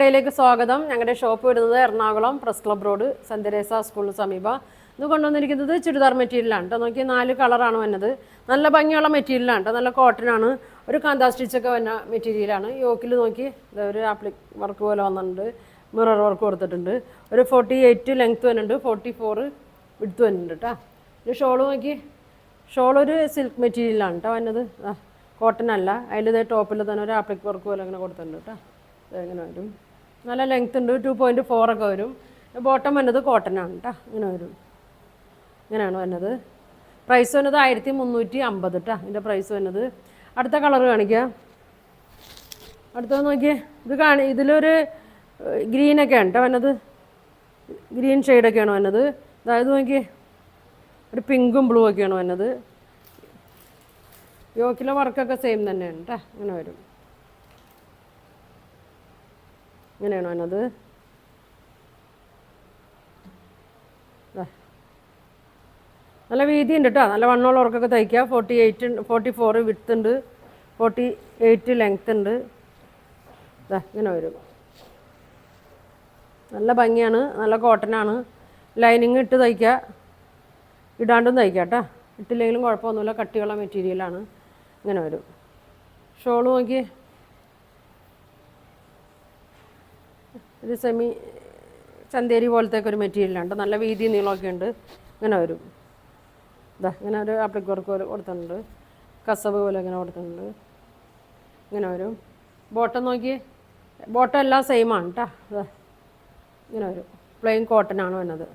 കടയിലേക്ക് സ്വാഗതം. ഞങ്ങളുടെ ഷോപ്പ് വരുന്നത് Ernakulam press club road Saint Teresa സ്കൂളിന് സമീപം. ഇത് കൊണ്ടുവന്നിരിക്കുന്നത് ചുരിദാർ മെറ്റീരിയലാണ് കേട്ടോ. നോക്കി 4 കളറാണ് വന്നത്. നല്ല ഭംഗിയുള്ള മെറ്റീരിയലാണ് കേട്ടോ. നല്ല കോട്ടനാണ്. ഒരു കാന്താ സ്റ്റിച്ചൊക്കെ വന്ന മെറ്റീരിയലാണ്. യോക്കിൽ നോക്കി ഒരു ആപ്ലിക് വർക്ക് പോലെ വന്നിട്ടുണ്ട്. മിറർ വർക്ക് കൊടുത്തിട്ടുണ്ട്. ഒരു 48 ലെങ്ത്ത് വരുന്നുണ്ട്, 44 വിഡ്ത്ത് വരുന്നുണ്ട് കേട്ടോ. ഒരു ഷോള് നോക്കി, ഷോളൊരു സിൽക്ക് മെറ്റീരിയലാണ് കേട്ടോ വന്നത്. കോട്ടൺ അല്ല. അതിൽ ടോപ്പിൽ തന്നെ ഒരു ആപ്ലിക് വർക്ക് പോലെ അങ്ങനെ കൊടുത്തിട്ടുണ്ട് കേട്ടോ. ഇങ്ങനെ വരും. നല്ല ലെങ്ത്ത് ഉണ്ട്, 2.4 ഒക്കെ വരും. ബോട്ടം വന്നത് കോട്ടനാണ് കേട്ടോ. ഇങ്ങനെ വരും. ഇങ്ങനെയാണ് വന്നത്. പ്രൈസ് വന്നത് 1350 കേട്ടോ. ഇതിൻ്റെ പ്രൈസ് വന്നത്. അടുത്ത കളർ കാണിക്കാം. അടുത്തത് നോക്കിയേ. ഇതിലൊരു ഗ്രീനൊക്കെയാണ് കേട്ടോ വന്നത്. ഗ്രീൻ ഷെയ്ഡൊക്കെയാണ് വന്നത്. അതായത് നോക്കിയേ, ഒരു പിങ്കും ബ്ലൂ ഒക്കെയാണ് വന്നത്. യോക്കിലെ വർക്കൊക്കെ സെയിം തന്നെയാണ് കേട്ടോ. ഇങ്ങനെ വരും. ഇങ്ങനെയാണ് വന്നത്. നല്ല വീതി ഉണ്ട് കേട്ടോ. നല്ല വണ്ണമുള്ളവർക്കൊക്കെ തയ്ക്കുക. 44 വിഡ്ത്ത് ഉണ്ട്, 48 ലെങ്ത്ത് ഉണ്ട്. ഇങ്ങനെ വരും. നല്ല ഭംഗിയാണ്. നല്ല കോട്ടനാണ്. ലൈനിങ് ഇട്ട് തയ്ക്കുക, ഇടാണ്ടും തയ്ക്കുക കേട്ടോ. ഇട്ടില്ലെങ്കിലും കുഴപ്പമൊന്നുമില്ല. കട്ടിയുള്ള മെറ്റീരിയലാണ്. ഇങ്ങനെ വരും. ഷോള് നോക്കി, ഇത് സെമി ചന്തേരി പോലത്തേക്ക് ഒരു മെറ്റീരിയലാണ്. നല്ല വീതി നീളമൊക്കെ ഉണ്ട്. ഇങ്ങനെ വരും. ഇങ്ങനെ ഒരു ആപ്ലിക് വർക്ക് പോലെ കൊടുത്തിട്ടുണ്ട്. കസവ് പോലെ ഇങ്ങനെ കൊടുത്തിട്ടുണ്ട്. ഇങ്ങനെ വരും. ബോട്ടം നോക്കി, ബോട്ടം എല്ലാം സെയിമാണ് കേട്ടോ. ഇങ്ങനെ വരും. പ്ലെയിൻ കോട്ടനാണ് വന്നത്.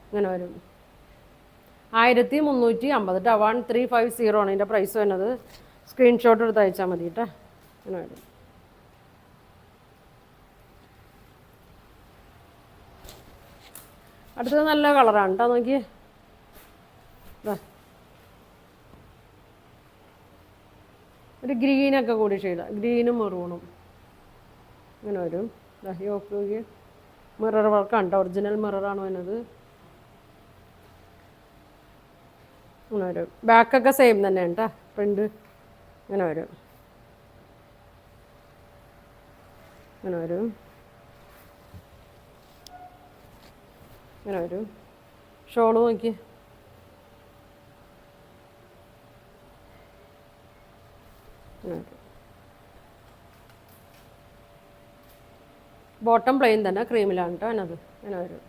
ഇങ്ങനെ വരും. 1350 കേട്ടോ. 1350 ആണ് ഇതിൻ്റെ പ്രൈസ് വരുന്നത്. സ്ക്രീൻഷോട്ട് എടുത്ത് അയച്ചാൽ മതി കേട്ടോ. ഇങ്ങനെ വരും. അടുത്തത് നല്ല കളറാണ് കേട്ടോ. നോക്കിയേ. ഒരു ഗ്രീനൊക്കെ കൂടി ഷെയ്ഡ്, ഗ്രീനും മെറൂണും ഇങ്ങനെ വരും. യോക്ക് മിറർ വർക്കാണ് കേട്ടോ. ഒറിജിനൽ മിററാണ് വരുന്നത്. ഇങ്ങനെ വരും. ബാക്കൊക്കെ സെയിം തന്നെയാണ് കേട്ടോ. പ്രിൻ്റ് ഇങ്ങനെ വരും. ഇങ്ങനെ വരും. ഇങ്ങനെ വരും. ഷോള് നോക്കി, ബോട്ടം പ്ലെയിൻ തന്നെ ക്രീമിലാണ് കേട്ടോ അതിനത്. ഇങ്ങനെ വരും.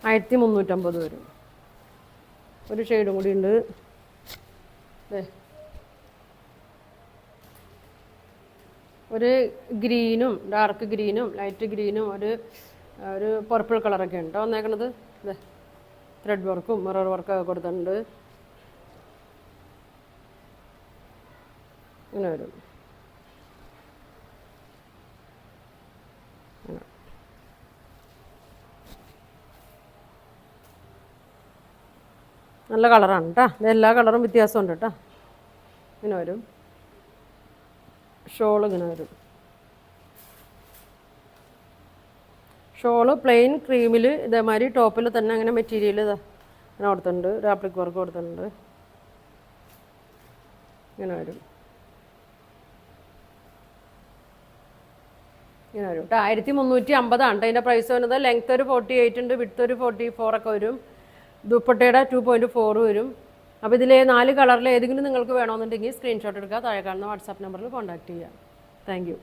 ആയിരത്തി 1350 വരും. ഒരു ഷെയ്ഡും കൂടി ഉണ്ട്. ഒരു ഗ്രീനും ഡാർക്ക് ഗ്രീനും ലൈറ്റ് ഗ്രീനും ഒരു പർപ്പിൾ കളറൊക്കെ ഉണ്ട് വന്നേക്കണത്. ത്രെഡ് വർക്കും മിറർ വർക്കൊക്കെ കൊടുത്തിട്ടുണ്ട്. ഇങ്ങനെ വരും. നല്ല കളറാണ് കേട്ടോ. ഇതെല്ലാ കളറും വ്യത്യാസമുണ്ട് കേട്ടോ. ഇങ്ങനെ വരും. ഷോള് ഇങ്ങനെ വരും. ഷോള് പ്ലെയിൻ ക്രീമിൽ ഇതേമാതിരി ടോപ്പിൽ തന്നെ അങ്ങനെ മെറ്റീരിയൽ ഇങ്ങനെ കൊടുത്തിട്ടുണ്ട്. ഒരു ആപ്ലിക് വർക്ക് കൊടുത്തിട്ടുണ്ട്. ഇങ്ങനെ വരും. ഇങ്ങനെ വരും കേട്ടോ. 1350 ആണ് അതിൻ്റെ പ്രൈസ് വരുന്നത്. ലെങ്ത്ത് ഒരു 48 ഉണ്ട്, വിഡ്ത്ത് ഒരു 44 ഒക്കെ വരും. ദുപ്പട്ടയുടെ 2.4 വരും. അപ്പോൾ ഇതിൽ 4 കളറിൽ ഏതെങ്കിലും നിങ്ങൾക്ക് വേണമെന്നുണ്ടെങ്കിൽ സ്ക്രീൻഷോട്ട് എടുക്കുക. താഴെ കാണുന്ന വാട്സാപ്പ് നമ്പറിൽ കോൺടാക്റ്റ് ചെയ്യുക. Thank you.